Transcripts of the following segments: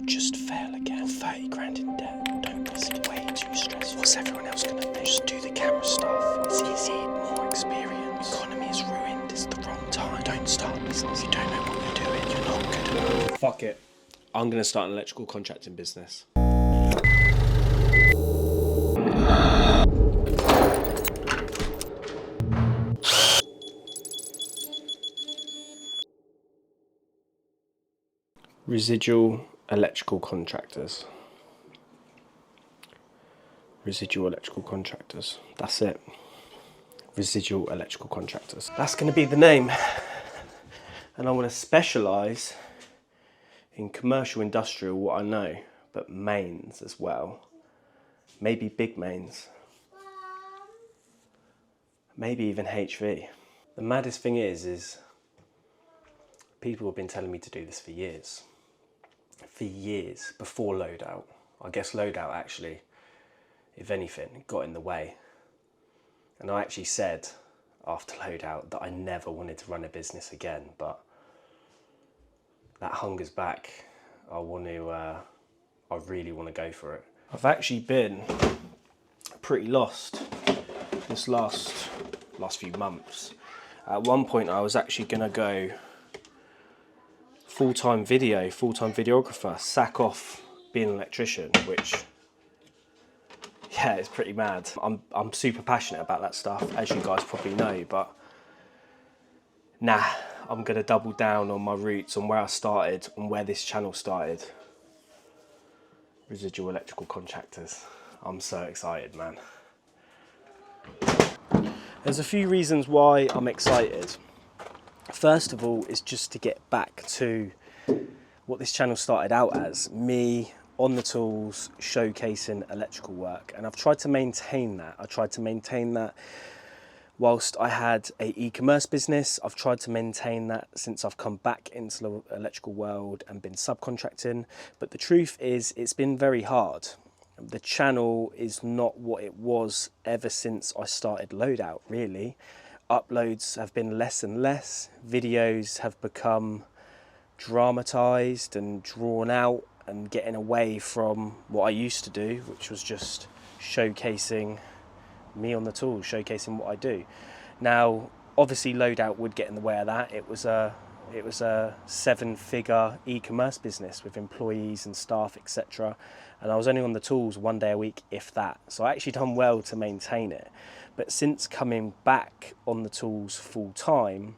just fail again. 30 grand in debt. Don't risk it. Way too stressful. What's everyone else gonna think? Just do the camera stuff. It's easy, more experience. Economy is ruined. It's the wrong time. Don't start a business. You don't know what you're doing. You're not good enough. Fuck it. I'm gonna start an electrical contracting business. Residual electrical contractors. Residual electrical contractors. That's it. Residual electrical contractors. That's going to be the name. And I want to specialise in commercial industrial, what I know, but mains as well. Maybe big mains. Maybe even HV. The maddest thing is people have been telling me to do this for years. For years, before loadout. I guess loadout actually, if anything, got in the way. And I actually said after loadout that I never wanted to run a business again, but that hunger's back. I really want to go for it. I've actually been pretty lost this last few months. At one point I was actually gonna go full-time videographer, sack off being an electrician, which, yeah, it's pretty mad. I'm super passionate about that stuff, as you guys probably know, but nah, I'm gonna double down on my roots, on where I started, on where this channel started. Residual electrical contractors. I'm so excited, man. There's a few reasons why I'm excited. First of all, is just to get back to what this channel started out as, me on the tools showcasing electrical work, and I've tried to maintain that. I tried to maintain that whilst I had a e-commerce business. I've tried to maintain that since I've come back into the electrical world and been subcontracting, but the truth is it's been very hard. The channel is not what it was ever since I started loadout, really. Uploads have been less and less, videos have become dramatized and drawn out and getting away from what I used to do, which was just showcasing me on the tools, showcasing what I do. Now, obviously loadout would get in the way of that. It was a 7-figure e-commerce business with employees and staff, etc. And I was only on the tools 1 day a week, if that. So I actually done well to maintain it. But since coming back on the tools full time,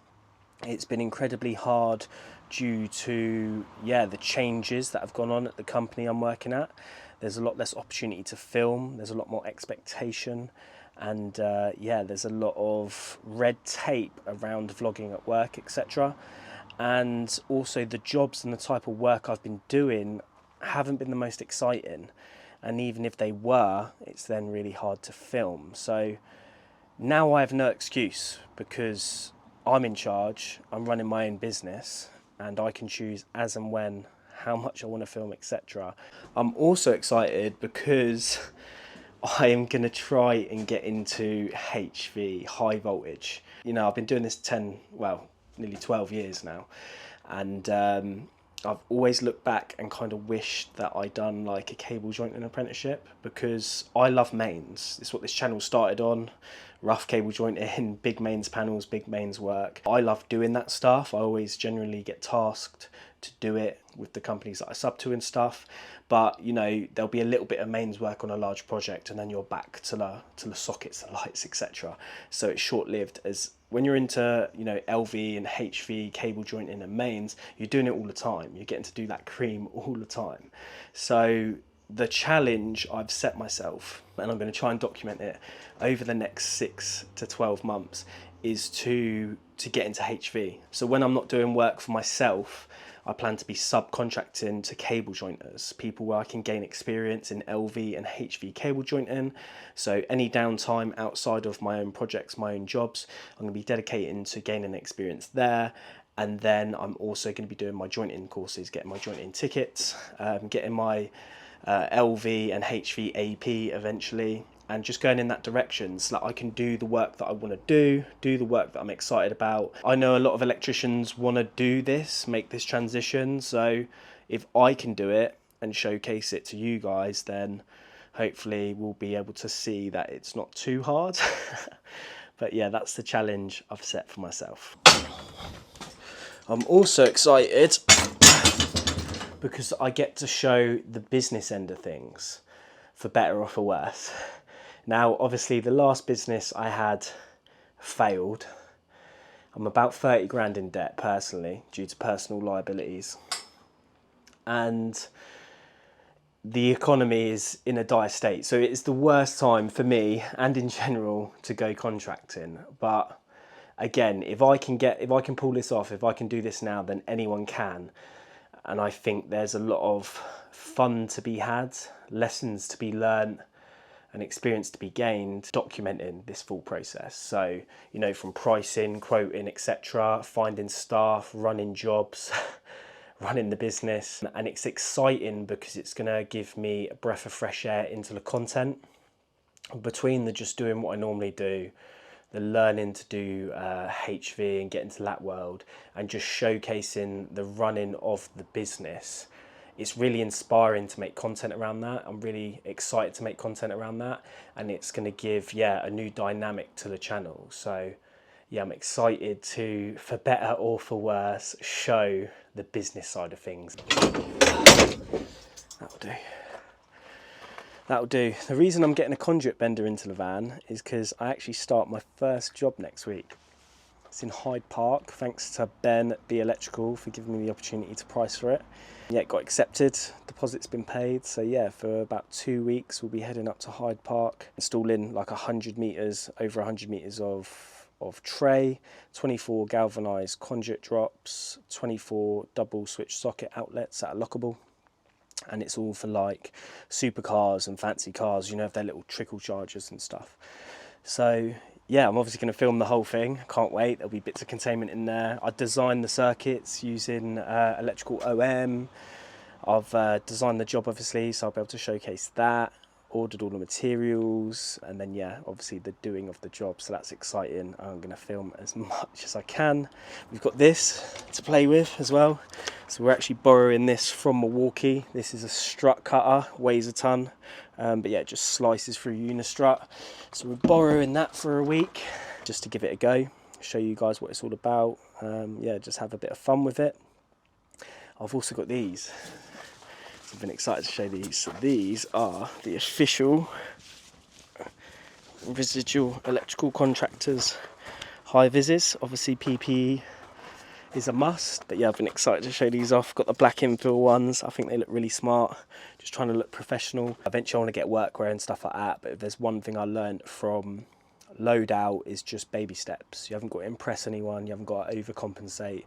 it's been incredibly hard due to, the changes that have gone on at the company I'm working at. There's a lot less opportunity to film, there's a lot more expectation, and there's a lot of red tape around vlogging at work, etc. And also the jobs and the type of work I've been doing haven't been the most exciting. And even if they were, it's then really hard to film. So now I have no excuse, because I'm in charge, I'm running my own business, and I can choose as and when, how much I want to film, etc. I'm also excited because I am going to try and get into HV, high voltage. You know, I've been doing this nearly 12 years now, and I've always looked back and kind of wished that I'd done like a cable jointing apprenticeship, because I love mains. It's what this channel started on. Rough cable jointing, big mains panels, big mains work. I love doing that stuff. I always generally get tasked to do it with the companies that I sub to and stuff. But you know, there'll be a little bit of mains work on a large project, and then you're back to the sockets, the lights, etc. So it's short-lived. As when you're into, you know, LV and HV cable jointing and mains, you're doing it all the time. You're getting to do that cream all the time. So the challenge I've set myself, and I'm going to try and document it over the next 6 to 12 months, is to get into HV. So when I'm not doing work for myself, I plan to be subcontracting to cable jointers, people where I can gain experience in LV and HV cable jointing. So any downtime outside of my own projects, my own jobs, I'm going to be dedicating to gaining experience there. And then I'm also going to be doing my jointing courses, getting my jointing tickets, getting my LV and HV AP eventually, and just going in that direction so that I can do the work that I want to do the work that I'm excited about. I know a lot of electricians want to do this, make this transition, so if I can do it, and showcase it to you guys, then hopefully we'll be able to see that it's not too hard. But yeah, that's the challenge I've set for myself. I'm also excited because I get to show the business end of things, for better or for worse. Now, obviously, the last business I had failed. I'm about 30 grand in debt personally due to personal liabilities. And the economy is in a dire state. So it's the worst time for me and in general to go contracting. But again, if I can pull this off, if I can do this now, then anyone can. And I think there's a lot of fun to be had, lessons to be learned, and experience to be gained documenting this full process. So, you know, from pricing, quoting, etc., finding staff, running jobs, running the business. And it's exciting because it's going to give me a breath of fresh air into the content. Between the just doing what I normally do, the learning to do HV and get into that world, and just showcasing the running of the business, it's really inspiring to make content around that. I'm really excited to make content around that, and it's going to give, a new dynamic to the channel. So yeah, I'm excited to, for better or for worse, show the business side of things. That'll do. That'll do. The reason I'm getting a conduit bender into the van is because I actually start my first job next week. It's in Hyde Park, thanks to Ben at the Electrical for giving me the opportunity to price for it. Yeah, it got accepted, deposit's been paid. So yeah, for about 2 weeks, we'll be heading up to Hyde Park, installing like 100 metres, over 100 metres of tray, 24 galvanised conduit drops, 24 double switch socket outlets that are lockable. And it's all for like supercars and fancy cars, you know, if they're little trickle chargers and stuff. So yeah, I'm obviously going to film the whole thing. Can't wait. There'll be bits of containment in there. I designed the circuits using electrical OM. I've designed the job, obviously, so I'll be able to showcase that. Ordered all the materials, and then yeah, obviously the doing of the job. So that's exciting. I'm going to film as much as I can. We've got this to play with as well. So we're actually borrowing this from Milwaukee. This is a strut cutter, weighs a ton. But yeah, it just slices through Unistrut. So we're borrowing that for a week just to give it a go, show you guys what it's all about. Yeah, just have a bit of fun with it. I've also got these. So I've been excited to show these. So these are the official Residual Electrical Contractors high vises. Obviously PPE is a must, but yeah, I've been excited to show these off. Got the black infill ones. I think they look really smart. Just trying to look professional. Eventually I want to get workwear and stuff like that, but if there's one thing I learned from loadout is just baby steps. You haven't got to impress anyone, you haven't got to overcompensate.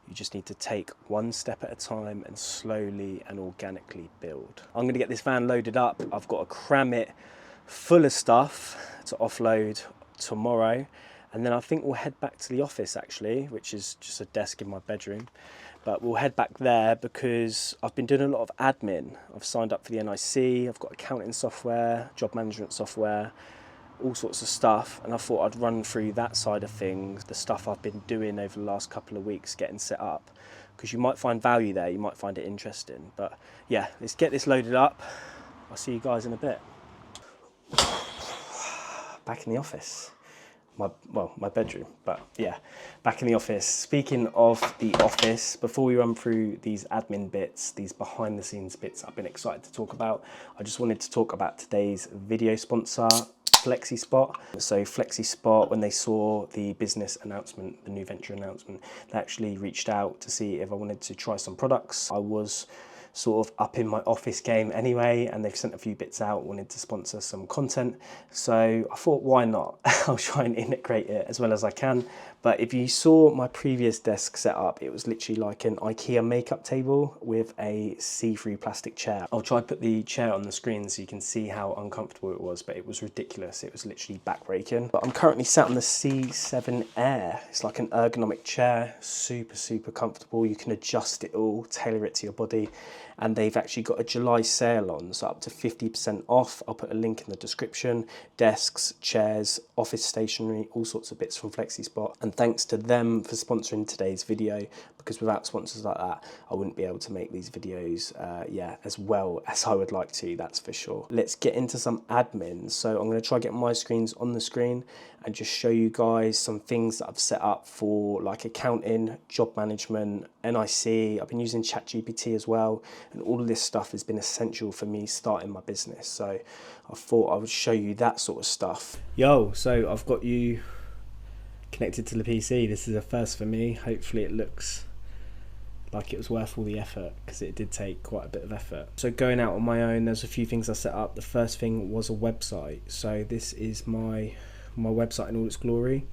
You just need to take one step at a time and slowly and organically build. I'm going to get this van loaded up. I've got to cram it full of stuff to offload tomorrow. And then I think we'll head back to the office actually, which is just a desk in my bedroom. But we'll head back there because I've been doing a lot of admin. I've signed up for the NIC, I've got accounting software, job management software, all sorts of stuff. And I thought I'd run through that side of things, the stuff I've been doing over the last couple of weeks, getting set up. Because you might find value there, you might find it interesting. But yeah, let's get this loaded up. I'll see you guys in a bit. Back in the office. My bedroom, but yeah, back in the office. Speaking of the office, before we run through these admin bits, these behind the scenes bits I've been excited to talk about, I just wanted to talk about today's video sponsor, FlexiSpot. So FlexiSpot, when they saw the business announcement, the new venture announcement, they actually reached out to see if I wanted to try some products. I was sort of up in my office game anyway, and they've sent a few bits out, wanted to sponsor some content. So I thought, why not? I'll try and integrate it as well as I can. But if you saw my previous desk setup, it was literally like an IKEA makeup table with a see-through plastic chair. I'll try to put the chair on the screen so you can see how uncomfortable it was, but it was ridiculous. It was literally back-breaking. But I'm currently sat on the C7 Air. It's like an ergonomic chair, super, super comfortable. You can adjust it all, tailor it to your body. And they've actually got a July sale on, so up to 50% off. I'll put a link in the description. Desks, chairs, office stationery, all sorts of bits from FlexiSpot. And thanks to them for sponsoring today's video, because without sponsors like that, I wouldn't be able to make these videos as well as I would like to, that's for sure. Let's get into some admin. So I'm going to try get my screens on the screen and just show you guys some things that I've set up for like accounting, job management, NIC. I've been using ChatGPT as well, and all of this stuff has been essential for me starting my business. So I thought I would show you that sort of stuff. Yo, so I've got you connected to the PC. This is a first for me. Hopefully it looks like it was worth all the effort, because it did take quite a bit of effort. So going out on my own, there's a few things I set up. The first thing was a website. So this is my website in all its glory.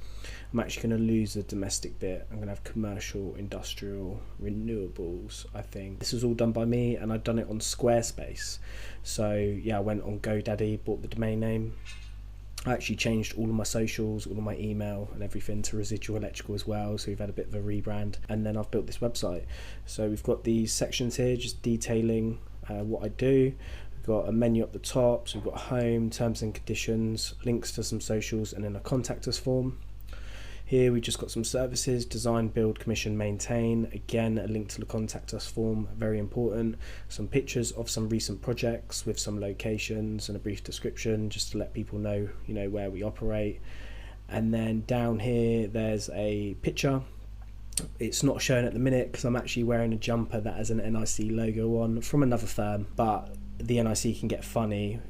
I'm actually going to lose the domestic bit. I'm going to have commercial, industrial, renewables, I think. This was all done by me, and I've done it on Squarespace. So yeah, I went on GoDaddy, bought the domain name. I actually changed all of my socials, all of my email and everything to Residual Electrical as well, so we've had a bit of a rebrand, and then I've built this website. So we've got these sections here just detailing what I do. We've got a menu up the top, so we've got home, terms and conditions, links to some socials, and then a contact us form. Here we just got some services: design, build, commission, maintain. Again, a link to the contact us form, very important. Some pictures of some recent projects with some locations and a brief description, just to let people know, you know, where we operate. And then down here, there's a picture. It's not shown at the minute because I'm actually wearing a jumper that has an NIC logo on from another firm, but the NIC can get funny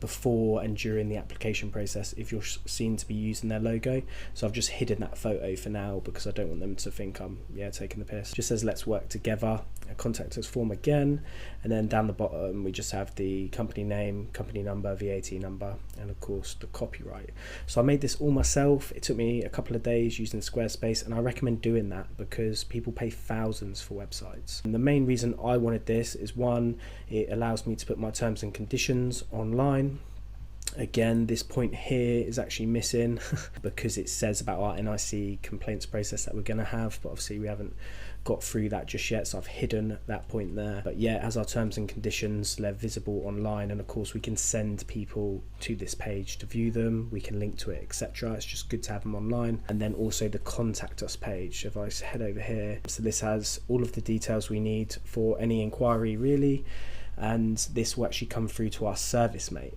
before and during the application process if you're seen to be using their logo. So I've just hidden that photo for now because I don't want them to think I'm taking the piss. Just says let's work together, a contact us form again, and then down the bottom we just have the company name, company number, VAT number, and of course the copyright. So I made this all myself. It took me a couple of days using Squarespace, and I recommend doing that because people pay thousands for websites. And the main reason I wanted this is, one, it allows me to put my terms and conditions online. Again, this point here is actually missing because it says about our NIC complaints process that we're going to have, but obviously we haven't got through that just yet, so I've hidden that point there. But yeah, it has our terms and conditions, they're visible online, and of course we can send people to this page to view them, we can link to it, etc. It's just good to have them online. And then also the contact us page. If I head over here, so this has all of the details we need for any inquiry really, and this will actually come through to our ServiceMate.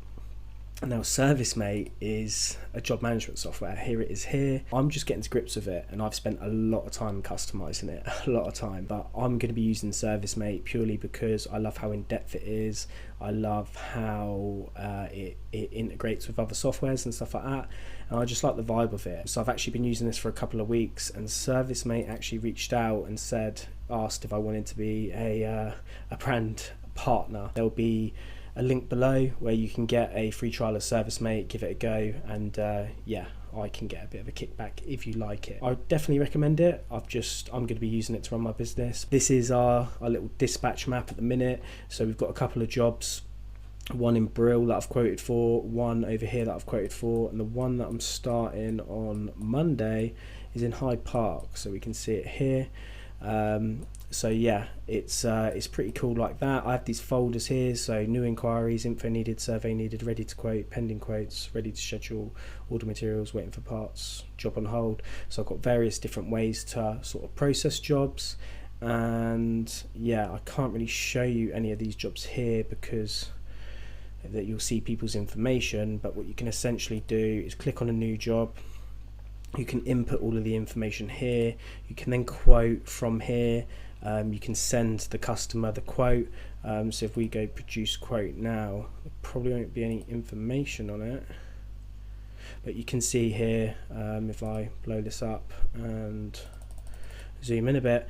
Now ServiceMate is a job management software. Here it is here. I'm just getting to grips with it, and I've spent a lot of time customizing it, a lot of time, but I'm going to be using ServiceMate purely because I love how in-depth it is. I love how it integrates with other softwares and stuff like that, and I just like the vibe of it. So I've actually been using this for a couple of weeks, and ServiceMate actually reached out and asked if I wanted to be a brand partner. There'll be a link below where you can get a free trial of ServiceMate, give it a go, and yeah, I can get a bit of a kickback if you like it. I definitely recommend it. I'm going to be using it to run my business. This is our little dispatch map at the minute. So we've got a couple of jobs, one in Brill that I've quoted for, one over here that I've quoted for, and the one that I'm starting on Monday is in Hyde Park, so we can see it here. So yeah, it's pretty cool like that. I have these folders here, so new inquiries, info needed, survey needed, ready to quote, pending quotes, ready to schedule, order materials, waiting for parts, job on hold. So I've got various different ways to sort of process jobs, and yeah, I can't really show you any of these jobs here because that you'll see people's information, but what you can essentially do is click on a new job. You can input all of the information here. You can then quote from here. You can send the customer the quote. So if we go produce quote now, there probably won't be any information on it, but you can see here, if I blow this up and zoom in a bit,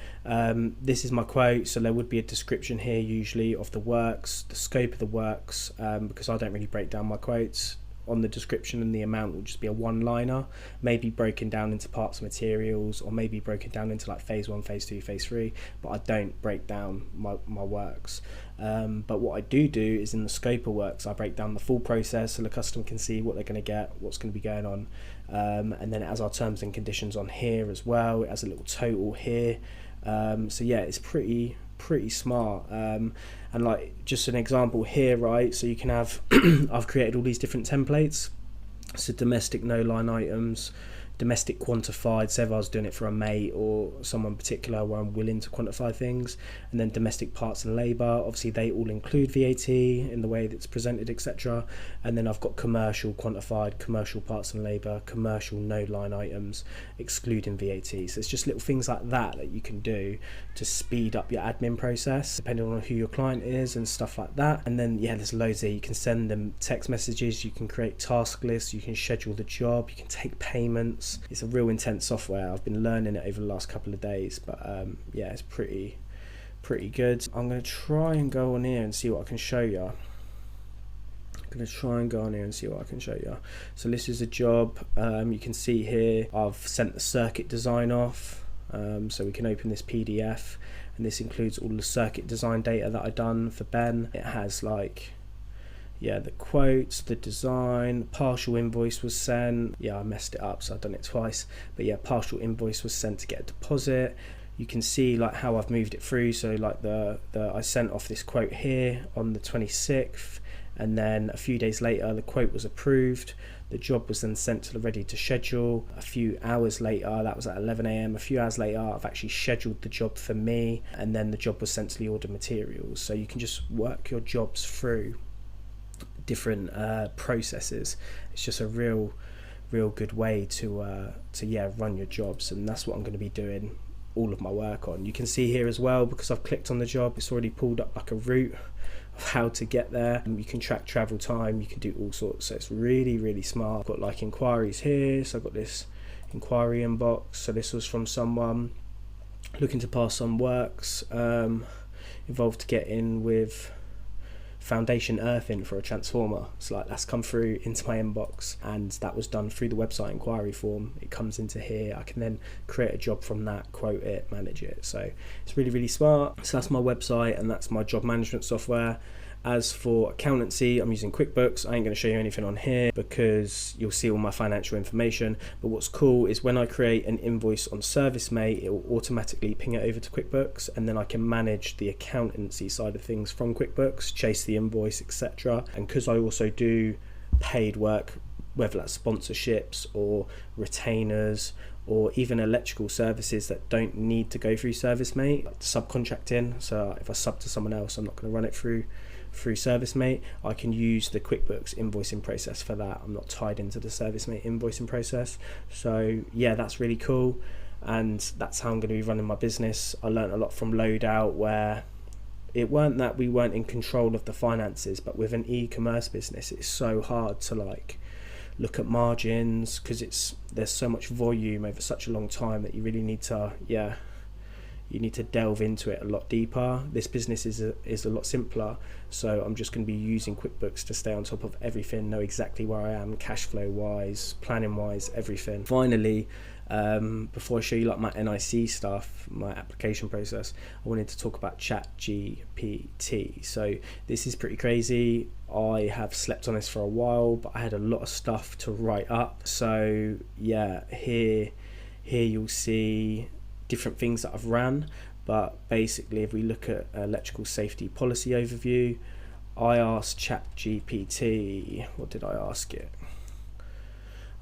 this is my quote. So there would be a description here usually of the works, the scope of the works, because I don't really break down my quotes. On the description, and the amount will just be a one-liner, maybe broken down into parts of materials, or maybe broken down into like phase 1, phase 2, phase 3, but I don't break down my works. But what I do is in the scope of works, I break down the full process so the customer can see what they're going to get, what's going to be going on, and then it has our terms and conditions on here as well. It has a little total here. So yeah, it's pretty smart. And like just an example here, right, so you can have I've created all these different templates. So domestic no line items, domestic quantified, say if I was doing it for a mate or someone particular where I'm willing to quantify things. And then domestic parts and labour, obviously they all include VAT in the way that's presented, etc. And then I've got commercial quantified, commercial parts and labour, commercial no line items excluding VAT. So it's just little things like that you can do to speed up your admin process depending on who your client is and stuff like that. And then there's loads there. You can send them text messages, you can create task lists, you can schedule the job, you can take payments. It's a real intense software. I've been learning it over the last couple of days, but it's pretty good. I'm going to try and go on here and see what I can show you. So this is a job. You can see here I've sent the circuit design off, so we can open this PDF, and this includes all the circuit design data that I've done for Ben. It has the quotes, the design, partial invoice was sent. I messed it up, so I've done it twice, but partial invoice was sent to get a deposit. You can see how I've moved it through. So I sent off this quote here on the 26th, and then a few days later the quote was approved. The job was then sent to the ready to schedule. A few hours later, that was at 11 a.m, a few hours later I've actually scheduled the job for me, and then the job was sent to the order materials. So you can just work your jobs through different processes. It's just a real good way to run your jobs, and that's what I'm going to be doing all of my work on. You can see here as well, because I've clicked on the job, it's already pulled up a route of how to get there. You can track travel time, you can do all sorts, so it's really smart. I've got inquiries here, so I've got this inquiry inbox. So this was from someone looking to pass on works involved to get in with foundation earthing for a transformer. So that's come through into my inbox, and that was done through the website inquiry form. It comes into here. I can then create a job from that, quote it, manage it. So it's really smart. So that's my website, and that's my job management software. As for accountancy, I'm using QuickBooks. I ain't going to show you anything on here because you'll see all my financial information. But what's cool is when I create an invoice on ServiceMate, it will automatically ping it over to QuickBooks, and then I can manage the accountancy side of things from QuickBooks, chase the invoice, etc. And because I also do paid work, whether that's sponsorships or retainers or even electrical services that don't need to go through ServiceMate, like subcontracting. So if I sub to someone else, I'm not going to run it through ServiceMate. I can use the QuickBooks invoicing process for that. I'm not tied into the ServiceMate invoicing process. So that's really cool, and that's how I'm going to be running my business. I learned a lot from Loadout, where it weren't that we weren't in control of the finances, but with an e-commerce business it's so hard to look at margins, because there's so much volume over such a long time that you really need to delve into it a lot deeper. This business is a lot simpler, so I'm just going to be using QuickBooks to stay on top of everything, know exactly where I am cash flow wise, planning wise, everything. Finally, before I show you my NIC stuff, my application process, I wanted to talk about ChatGPT. So this is pretty crazy. I have slept on this for a while, but I had a lot of stuff to write up. So here you'll see different things that I've ran, but basically if we look at electrical safety policy overview, I asked ChatGPT, what did I ask it?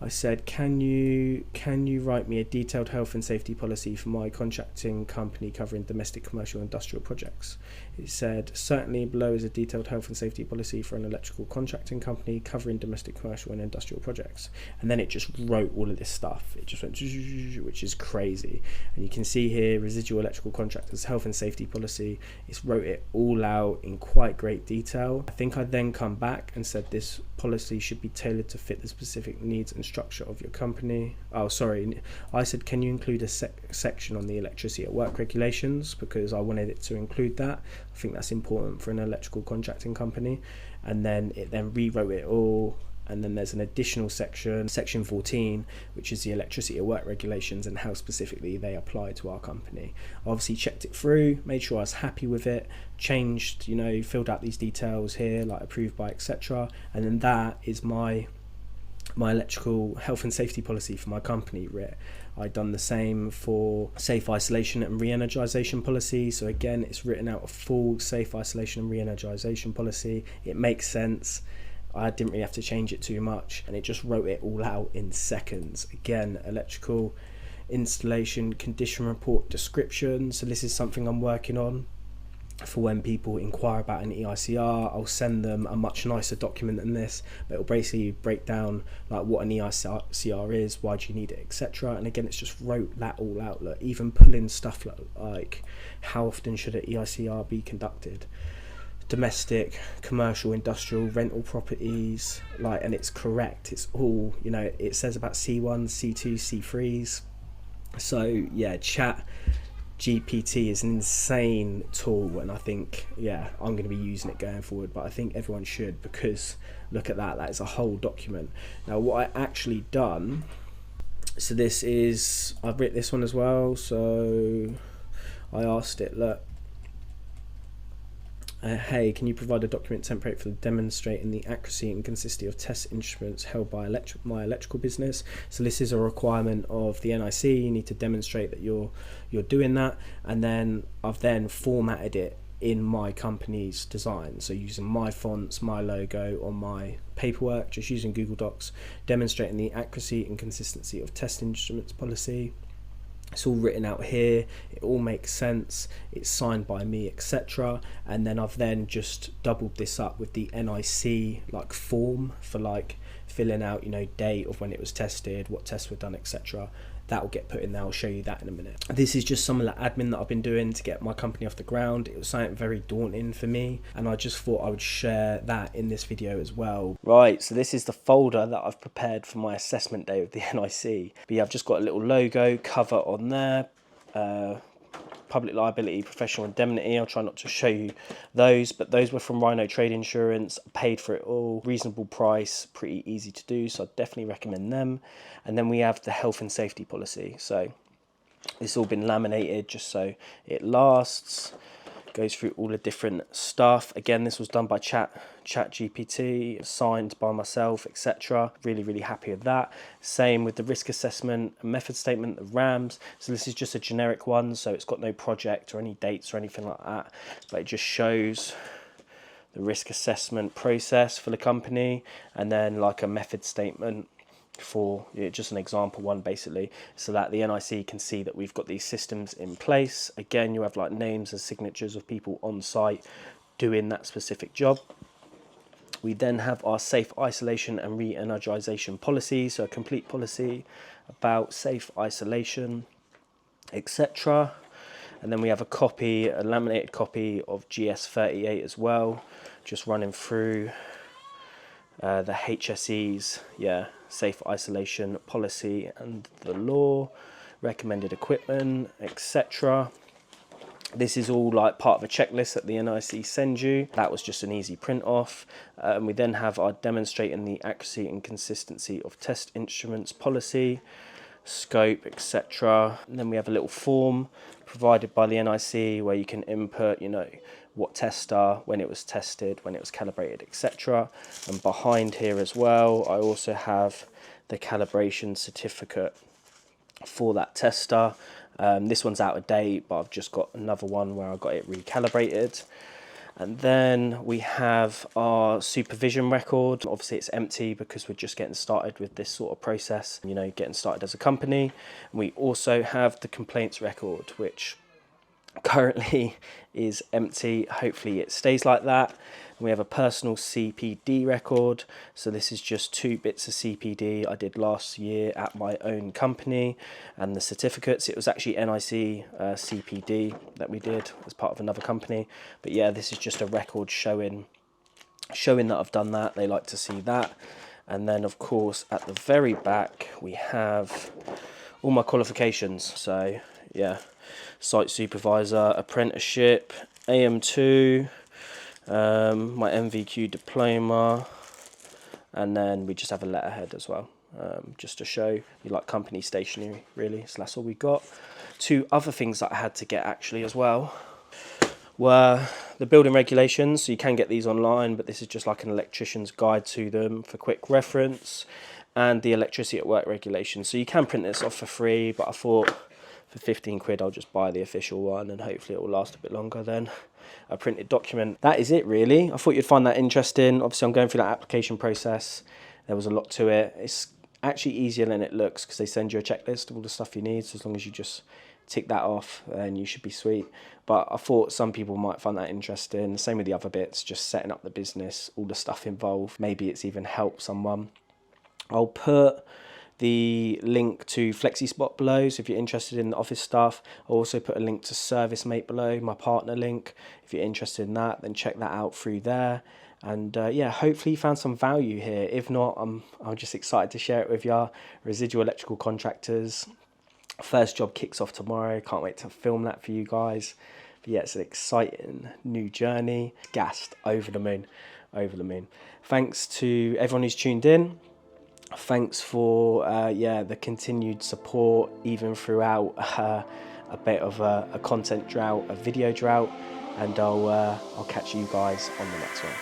I said, can you write me a detailed health and safety policy for my contracting company covering domestic, commercial, industrial projects? It said, certainly below is a detailed health and safety policy for an electrical contracting company covering domestic, commercial and industrial projects. And then it just wrote all of this stuff. It just went, which is crazy. And you can see here, residual electrical contractors health and safety policy. It's wrote it all out in quite great detail. I think I then come back and said this policy should be tailored to fit the specific needs and structure of your company. Oh, sorry. I said, can you include a section on the electricity at work regulations? Because I wanted it to include that. I think that's important for an electrical contracting company. And then it then rewrote it all. And then there's an additional section, section 14, which is the electricity at work regulations and how specifically they apply to our company. I obviously checked it through, made sure I was happy with it, changed, filled out these details here, like approved by, etc. And then that is my electrical health and safety policy for my company, REC. I've done the same for safe isolation and re-energization policy. So again, it's written out a full safe isolation and re-energization policy. It makes sense. I didn't really have to change it too much, and it just wrote it all out in seconds. Again, electrical installation condition report description. So this is something I'm working on for when people inquire about an EICR. I'll send them a much nicer document than this, but it'll basically break down like what an EICR is, why do you need it, etc. And again, it's just wrote that all out. Look, even pull in stuff like how often should an EICR be conducted, domestic, commercial, industrial, rental properties, like, and it's correct. It's all, you know, it says about C1, C2, C3s. So yeah, Chat GPT is an insane tool, and I think, yeah, I'm going to be using it going forward, but I think everyone should, because look at that, that is a whole document. Now what I actually done, so this is, I've written this one as well, so I asked it, look, hey, can you provide a document template for demonstrating the accuracy and consistency of test instruments held by my electrical business? So this is a requirement of the NIC. You need to demonstrate that you're doing that, and then I've then formatted it in my company's design. So using my fonts, my logo on my paperwork, just using Google Docs, demonstrating the accuracy and consistency of test instruments policy. It's all written out here, it all makes sense, it's signed by me, etc. And then I've then just doubled this up with the NIC like form for like filling out, you know, date of when it was tested, what tests were done, etc. That will get put in there. I'll show you that in a minute. This is just some of the admin that I've been doing to get my company off the ground. It was something very daunting for me, and I just thought I would share that in this video as well. Right, so this is the folder that I've prepared for my assessment day with the NIC. But yeah, I've just got a little logo cover on there. Public liability, professional indemnity. I'll try not to show you those, but those were from Rhino Trade Insurance. I paid for it all, reasonable price, pretty easy to do, so I definitely recommend them. And then we have the health and safety policy. So it's all been laminated just so it lasts. Goes through all the different stuff. Again, this was done by ChatGPT, signed by myself, etc. Really happy with that. Same with the risk assessment and method statement, the RAMs. So this is just a generic one, so it's got no project or any dates or anything like that, but it just shows the risk assessment process for the company, and then like a method statement for just an example one, basically, so that the NIC can see that we've got these systems in place. Again, you have like names and signatures of people on site doing that specific job. We then have our safe isolation and re-energization policy, so a complete policy about safe isolation, etc. And then we have a copy, a laminated copy of GS38 as well, just running through the HSE's safe isolation policy and the law, recommended equipment, etc. This is all like part of a checklist that the NIC sends you. That was just an easy print off. And we then have our demonstrating the accuracy and consistency of test instruments policy, scope, etc. And then we have a little form provided by the NIC where you can input, you know, what tests are, when it was tested, when it was calibrated, etc. And behind here as well, I also have the calibration certificate for that tester. This one's out of date, but I've just got another one where I got it recalibrated. And then we have our supervision record. Obviously it's empty because we're just getting started with this sort of process, you know, getting started as a company. And we also have the complaints record, which currently is empty. Hopefully it stays like that. And we have a personal CPD record. So this is just 2 bits of CPD I did last year at my own company, and the certificates. It was actually NIC CPD that we did as part of another company. But yeah, this is just a record showing that I've done that. They like to see that. And then of course at the very back we have all my qualifications. So yeah, site supervisor, apprenticeship, AM2, my MVQ diploma, and then we just have a letterhead as well, just to show you like company stationery really. So that's all we got. 2 other things that I had to get actually as well were the building regulations. So you can get these online, but this is just like an electrician's guide to them for quick reference, and the electricity at work regulations. So you can print this off for free, but I thought for 15 quid, I'll just buy the official one, and hopefully it will last a bit longer than a printed document. That is it really. I thought you'd find that interesting. Obviously I'm going through that application process. There was a lot to it. It's actually easier than it looks because they send you a checklist of all the stuff you need. So as long as you just tick that off, then you should be sweet. But I thought some people might find that interesting. Same with the other bits, just setting up the business, all the stuff involved. Maybe it's even helped someone. I'll put the link to FlexiSpot below, so if you're interested in the office stuff. I'll also put a link to ServiceMate below, my partner link. If you're interested in that, then check that out through there. And yeah, hopefully you found some value here. If not, I'm just excited to share it with you. Residual electrical contractors. First job kicks off tomorrow. Can't wait to film that for you guys. But yeah, it's an exciting new journey. Gassed, over the moon, over the moon. Thanks to everyone who's tuned in. Thanks for yeah, the continued support even throughout a bit of a content drought, a video drought, and I'll catch you guys on the next one.